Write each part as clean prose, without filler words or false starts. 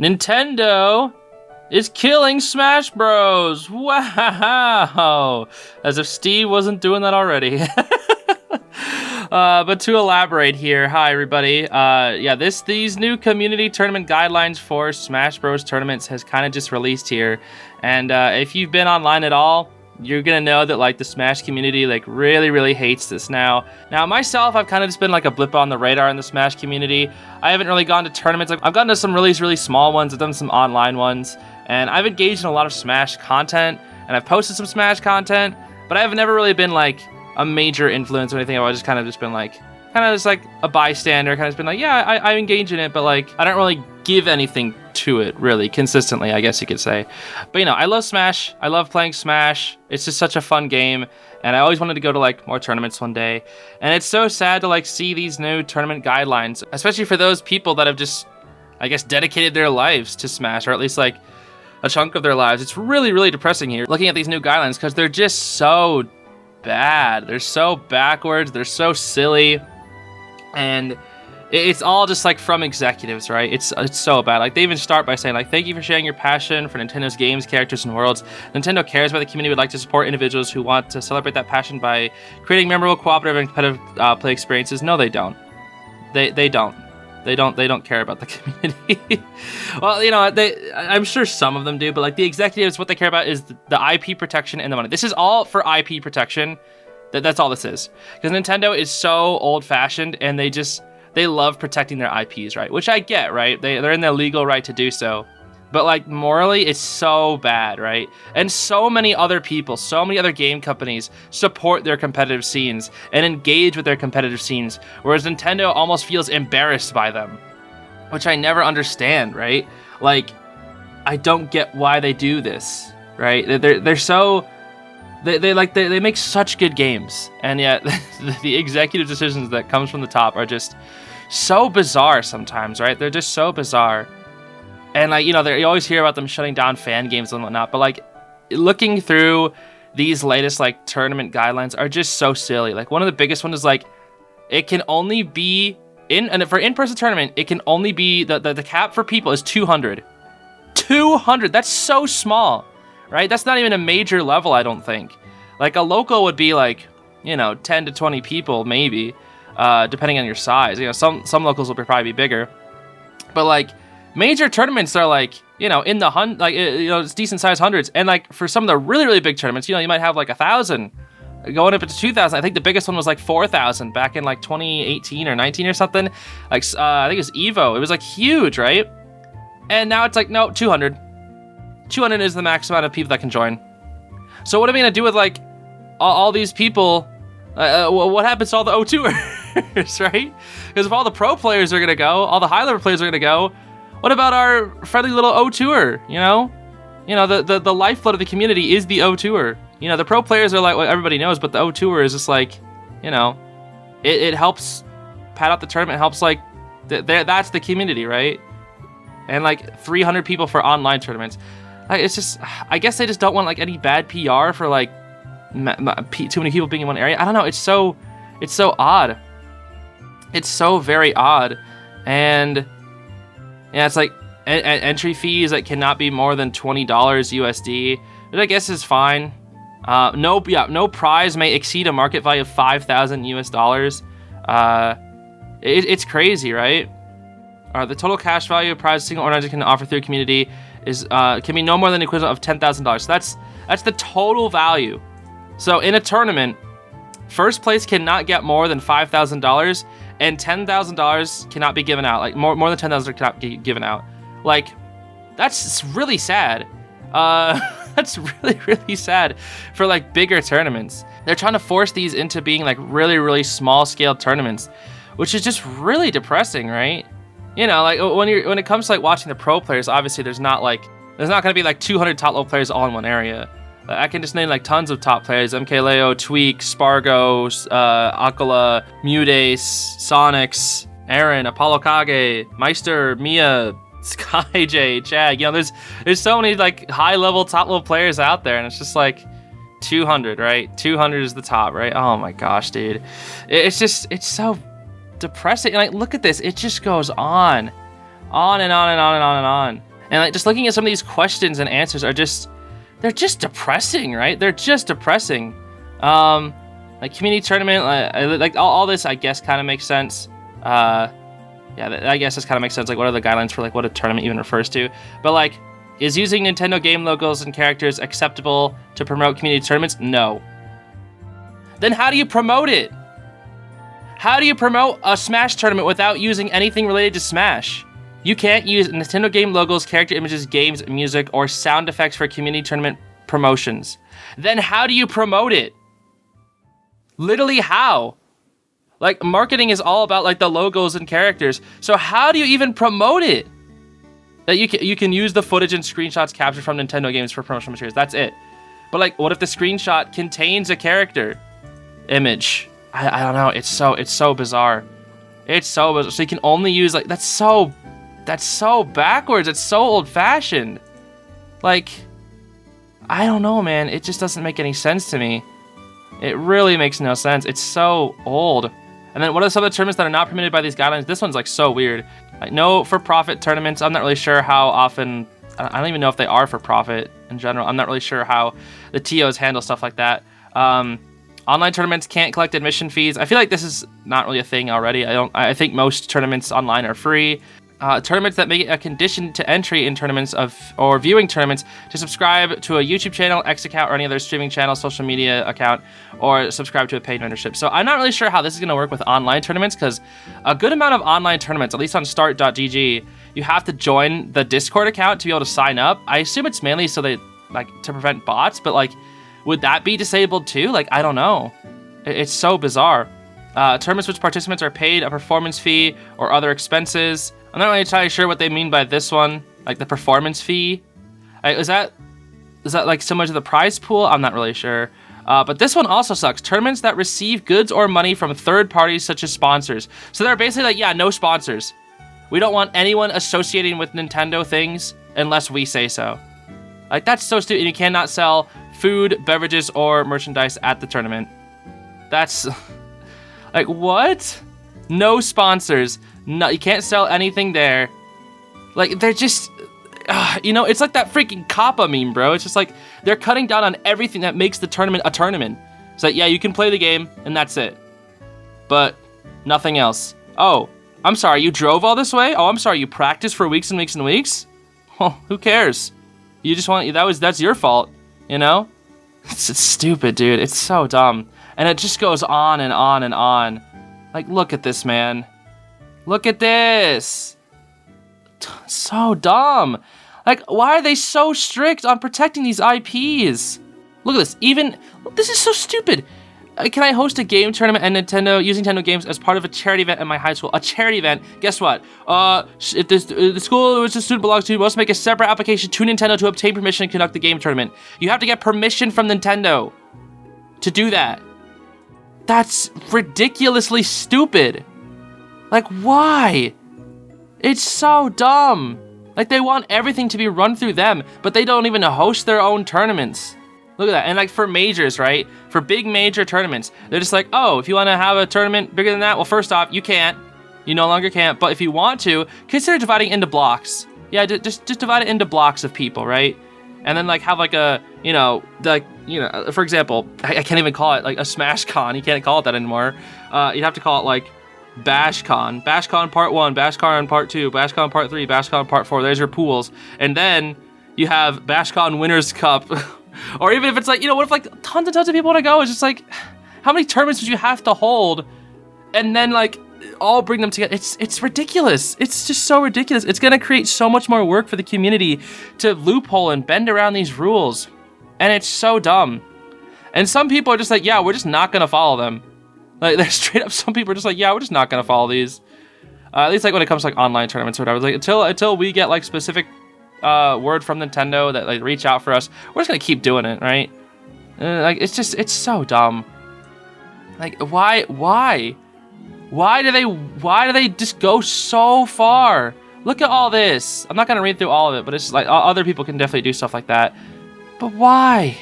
Nintendo is killing Smash Bros. Wow! As if Steve wasn't doing that already. But to elaborate here, hi everybody. These new community tournament guidelines for Smash Bros. Tournaments has kind of just released here, and if you've been online at all, you're gonna know that like the Smash community like really hates this now. Now myself, I've kind of just been like a blip on the radar in the Smash community. I haven't really gone to tournaments. I've gone to some really small ones. I've done some online ones, and I've engaged in a lot of Smash content, and I've posted some Smash content, but I've never really been like a major influence or anything. I've just kind of been like a bystander, kind of been like, yeah, I engage in it, but like I don't really give anything to it really consistently, I guess you could say. But I love Smash. I love playing Smash. It's just such a fun game, and I always wanted to go to like more tournaments one day. And it's so sad to like see these new tournament guidelines, especially for those people that have just, I guess, dedicated their lives to Smash, or at least like a chunk of their lives. It's really depressing here looking at these new guidelines because they're just so bad. They're so backwards. They're so silly. And it's all just like from executives, right? It's so bad. Like they even start by saying like, thank you for sharing your passion for Nintendo's games, characters, and worlds. Nintendo cares about the community, would like to support individuals who want to celebrate that passion by creating memorable, cooperative, and competitive play experiences. No, they don't. They don't. They don't care about the community. Well, I'm sure some of them do, but like the executives, what they care about is the IP protection and the money. This is all for IP protection. That's all this is. Because Nintendo is so old-fashioned, and they love protecting their IPs, right? Which I get, right? They're in their legal right to do so. But like morally, it's so bad, right? And so many other people, so many other game companies support their competitive scenes and engage with their competitive scenes, whereas Nintendo almost feels embarrassed by them, which I never understand, right? Like, I don't get why they do this, right? They're so... They make such good games, and yet the executive decisions that comes from the top are just so bizarre sometimes, right? They're just so bizarre. And like, you always hear about them shutting down fan games and whatnot, but like looking through these latest like tournament guidelines are just so silly. Like one of the biggest ones is like, it can only be for in-person tournament, it can only be the cap for people is 200. 200, that's so small. Right? That's not even a major level, I don't think. Like, a local would be, like, 10 to 20 people, maybe, depending on your size. Some locals will probably be bigger. But, like, major tournaments are, like, in the it's decent-sized hundreds. And, like, for some of the really big tournaments, you might have, like, 1,000 going up to 2,000. I think the biggest one was, like, 4,000 back in, like, 2018 or 19 or something. Like, I think it was EVO. It was, like, huge, right? And now it's, like, no, 200. 200 is the max amount of people that can join. So what are we going to do with, like, all these people? What happens to all the O2ers, right? Because if all the pro players are going to go, all the high-level players are going to go, what about our friendly little O2er, the lifeblood of the community is the O2er. The pro players are like what everybody knows, but the O2er is just like, it helps pad out the tournament, helps, like, that's the community, right? And, like, 300 people for online tournaments. It's just, I guess they just don't want like any bad PR for like too many people being in one area. I don't know. It's so odd. It's so very odd, and yeah, it's like entry fees that cannot be more than $20 USD, which I guess is fine. No prize may exceed a market value of 5,000 US dollars. It's crazy, right? The total cash value of prize a single organizer can offer through a community can be no more than the equivalent of $10,000. So that's the total value. So in a tournament, first place cannot get more than $5,000, and $10,000 cannot be given out. Like more than $10,000 cannot be given out. Like, that's really sad. That's really sad for like bigger tournaments. They're trying to force these into being like really small scale tournaments, which is just really depressing, right? Like when it comes to like watching the pro players, obviously there's not going to be like 200 top level players all in one area. I can just name like tons of top players: MKLeo, Tweak, Spargo, Akala, Mudace, Sonics, Aaron, Apollo Kage, Meister, Mia, SkyJ, Chad. There's so many like high level, top level players out there, and it's just like 200, right? 200 is the top, right? Oh my gosh, dude. It's so depressing. Like, look at this. It just goes on. On and on and on and on and on. And like just looking at some of these questions and answers are just, they're just depressing, right? They're just depressing. Like community tournament, like all this, I guess, kind of makes sense. Yeah, I guess this kind of makes sense. Like, what are the guidelines for like what a tournament even refers to? But like, is using Nintendo game logos and characters acceptable to promote community tournaments? No. Then how do you promote it? How do you promote a Smash tournament without using anything related to Smash? You can't use Nintendo game logos, character images, games, music, or sound effects for community tournament promotions. Then how do you promote it? Literally how? Like, marketing is all about like the logos and characters. So how do you even promote it? That you can use the footage and screenshots captured from Nintendo games for promotional materials. That's it. But like, what if the screenshot contains a character image? I don't know. It's so bizarre. It's so bizarre. So you can only use like that's so backwards. It's so old-fashioned. Like, I don't know, man. It just doesn't make any sense to me. It really makes no sense. It's so old. And then what are some of the tournaments that are not permitted by these guidelines? This one's like so weird. Like, no for-profit tournaments. I'm not really sure how often. I don't even know if they are for profit in general. I'm not really sure how the TOs handle stuff like that. Online tournaments can't collect admission fees. I feel like this is not really a thing already. I think most tournaments online are free. Tournaments that make it a condition to entry in tournaments or viewing tournaments to subscribe to a YouTube channel, X account, or any other streaming channel, social media account, or subscribe to a paid membership. So I'm not really sure how this is going to work with online tournaments, because a good amount of online tournaments, at least on start.gg, you have to join the Discord account to be able to sign up. I assume it's mainly so they like to prevent bots, but like, would that be disabled too? Like, I don't know. It's so bizarre. Tournaments which participants are paid a performance fee or other expenses. I'm not really entirely sure what they mean by this one, like the performance fee. Is that like similar to the prize pool? I'm not really sure. But this one also sucks. Tournaments that receive goods or money from third parties such as sponsors. So they're basically like, yeah, no sponsors. We don't want anyone associating with Nintendo things unless we say so. Like, that's so stupid. You cannot sell food, beverages, or merchandise at the tournament. That's like, what? No sponsors. No, you can't sell anything there. Like, they're just, you know, it's like that freaking Kappa meme, bro. It's just like, they're cutting down on everything that makes the tournament a tournament. It's like, yeah, you can play the game, and that's it. But nothing else. Oh, I'm sorry, you drove all this way? Oh, I'm sorry, you practiced for weeks and weeks and weeks? Oh, who cares? You just want, that's your fault, you know? It's stupid, dude. It's so dumb. And it just goes on and on and on. Like, look at this, man. Look at this. So dumb. Like, why are they so strict on protecting these IPs? Look at this. This is so stupid. Can I host a game tournament and using Nintendo games as part of a charity event at my high school? A charity event. Guess what? If the school which the student belongs to must make a separate application to Nintendo to obtain permission to conduct the game tournament. You have to get permission from Nintendo to do that. That's ridiculously stupid. Like, why? It's so dumb. Like, they want everything to be run through them, but they don't even host their own tournaments. Look at that. And like for majors, right? For big major tournaments, they're just like, oh, if you want to have a tournament bigger than that, well, first off, you can't. You no longer can't. But if you want to, consider dividing into blocks. Yeah, just divide it into blocks of people, right? And then like have like a, for example, I can't even call it like a Smash Con. You can't call it that anymore. You'd have to call it like BashCon. BashCon Part 1, BashCon Part 2, BashCon Part 3, BashCon Part 4. There's your pools. And then you have BashCon Winners Cup. Or even if it's like, what if like tons and tons of people want to go? It's just like, how many tournaments would you have to hold? And then like all bring them together. It's ridiculous. It's just so ridiculous. It's going to create so much more work for the community to loophole and bend around these rules. And it's so dumb. And some people are just like, yeah, we're just not going to follow them. Like, they're straight up, some people are just like, yeah, we're just not going to follow these. At least like when it comes to like online tournaments or whatever. Like until we get like specific word from Nintendo that like reach out for us, we're just gonna keep doing it, right? Like, it's so dumb. Like, why do they just go so far? Look at all this. I'm not gonna read through all of it, but it's just like other people can definitely do stuff like that. But why?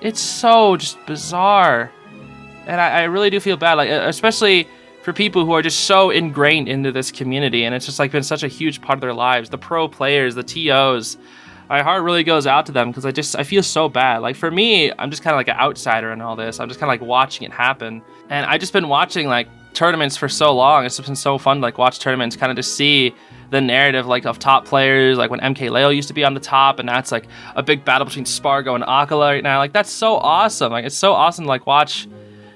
It's so just bizarre. And I really do feel bad, like especially for people who are just so ingrained into this community, and it's just like been such a huge part of their lives. The pro players, the TOs, my heart really goes out to them, because I feel so bad. Like for me, I'm just kind of like an outsider in all this. I'm just kind of like watching it happen, and I just been watching like tournaments for so long. It's just been so fun to like watch tournaments, kind of to see the narrative like of top players, like when MKLeo used to be on the top, and that's like a big battle between Spargo and Akala right now. Like that's so awesome. Like it's so awesome to like watch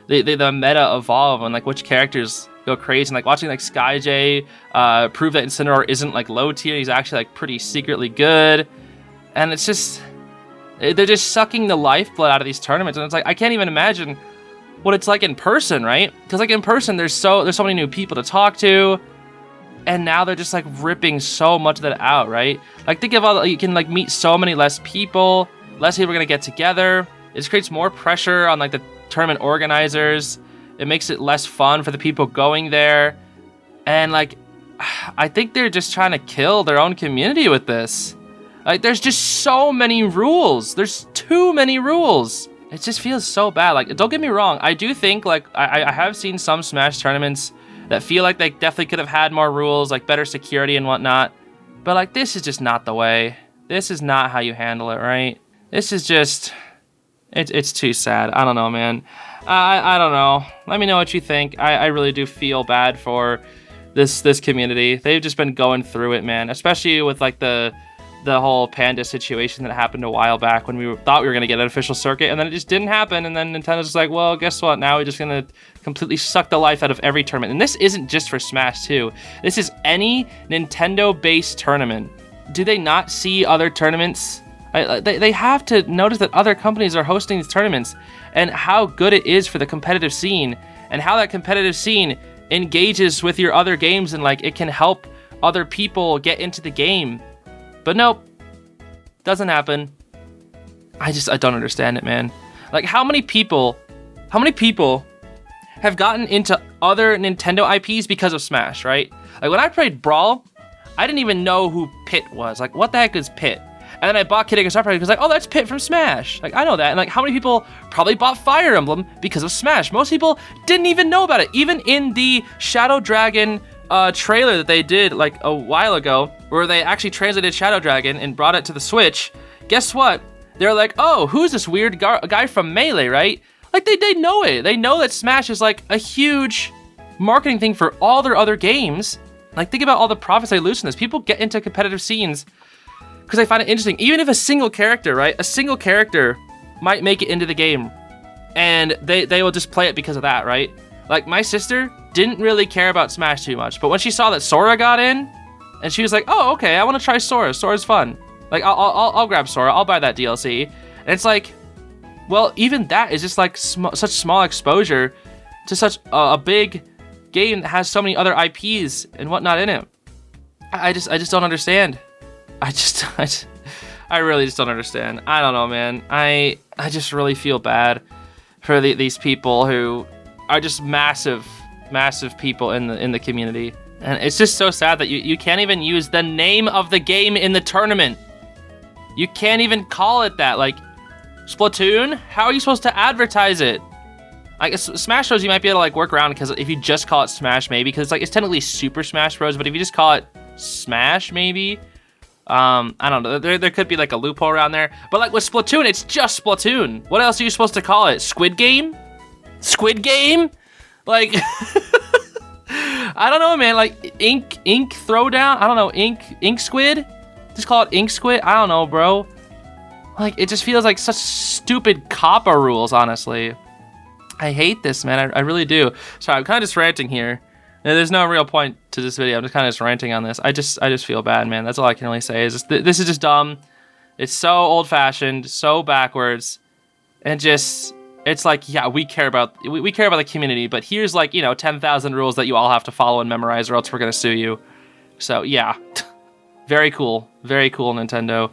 the meta evolve and like which characters go crazy, and like watching like SkyJ prove that Incineroar isn't like low tier. He's actually like pretty secretly good, and it's just they're just sucking the lifeblood out of these tournaments, and it's like I can't even imagine what it's like in person, right? Because like in person, there's so many new people to talk to, and now they're just like ripping so much of that out, right? Like think of all you can like meet so many less people are gonna get together. It just creates more pressure on like the tournament organizers. It makes it less fun for the people going there, and like I think they're just trying to kill their own community with this. Like there's just so many rules. There's too many rules. It just feels so bad. Like, don't get me wrong, I do think, like, I have seen some Smash tournaments that feel like they definitely could have had more rules, like better security and whatnot. But, like, this is just not the way. This is not how you handle it, right? This is just... It's too sad. I don't know, man. I don't know. Let me know what you think. I really do feel bad for this community. They've just been going through it, man. Especially with, like, the whole Panda situation that happened a while back when we thought we were going to get an official circuit, and then it just didn't happen, and then Nintendo's just like, well, guess what? Now we're just going to completely suck the life out of every tournament. And this isn't just for Smash 2. This is any Nintendo-based tournament. Do they not see other tournaments? They have to notice that other companies are hosting these tournaments, and how good it is for the competitive scene, and how that competitive scene engages with your other games, and like it can help other people get into the game. But nope, doesn't happen. I don't understand it, man. Like how many people have gotten into other Nintendo IPs because of Smash, right? Like when I played Brawl, I didn't even know who Pit was. Like what the heck is Pit? And then I bought Kid Icarus Uprising because like, oh, that's Pit from Smash. Like I know that. And like how many people probably bought Fire Emblem because of Smash? Most people didn't even know about it. Even in the Shadow Dragon trailer that they did like a while ago, where they actually translated Shadow Dragon and brought it to the Switch, guess what? They're like, oh, who's this weird guy from Melee, right? Like they know it. They know that Smash is like a huge marketing thing for all their other games. Like think about all the profits they lose from this. People get into competitive scenes because they find it interesting. Even if a single character, right? A single character might make it into the game, and they will just play it because of that, right? Like my sister didn't really care about Smash too much, but when she saw that Sora got in, and she was like, oh, okay, I want to try Sora. Sora's fun. Like I'll grab Sora. I'll buy that DLC. And it's like, well, even that is just like such small exposure to such a big game that has so many other IPs and whatnot in it. I just don't understand. I really just don't understand. I don't know, man. I just really feel bad for these people who are just massive people in the community. And it's just so sad that you can't even use the name of the game in the tournament. You can't even call it that. Like, Splatoon? How are you supposed to advertise it? I guess Smash Bros. You might be able to like work around, because if you just call it Smash, maybe, because like it's technically Super Smash Bros. But if you just call it Smash, maybe, I don't know. There could be like a loophole around there. But like with Splatoon, it's just Splatoon. What else are you supposed to call it? Squid Game? Squid Game? Like, I don't know, man. Like Ink Throwdown? I don't know. Ink Squid? Just call it Ink Squid? I don't know, bro. Like, it just feels like such stupid COPPA rules, honestly. I hate this, man. I really do. Sorry, I'm kind of just ranting here. There's no real point to this video. I'm just kind of just ranting on this. I just feel bad, man. That's all I can really say. Is this is just dumb. It's so old-fashioned, so backwards, and just, it's like, yeah, we care about the community, but here's like, 10,000 rules that you all have to follow and memorize, or else we're gonna sue you. So yeah, very cool, Nintendo.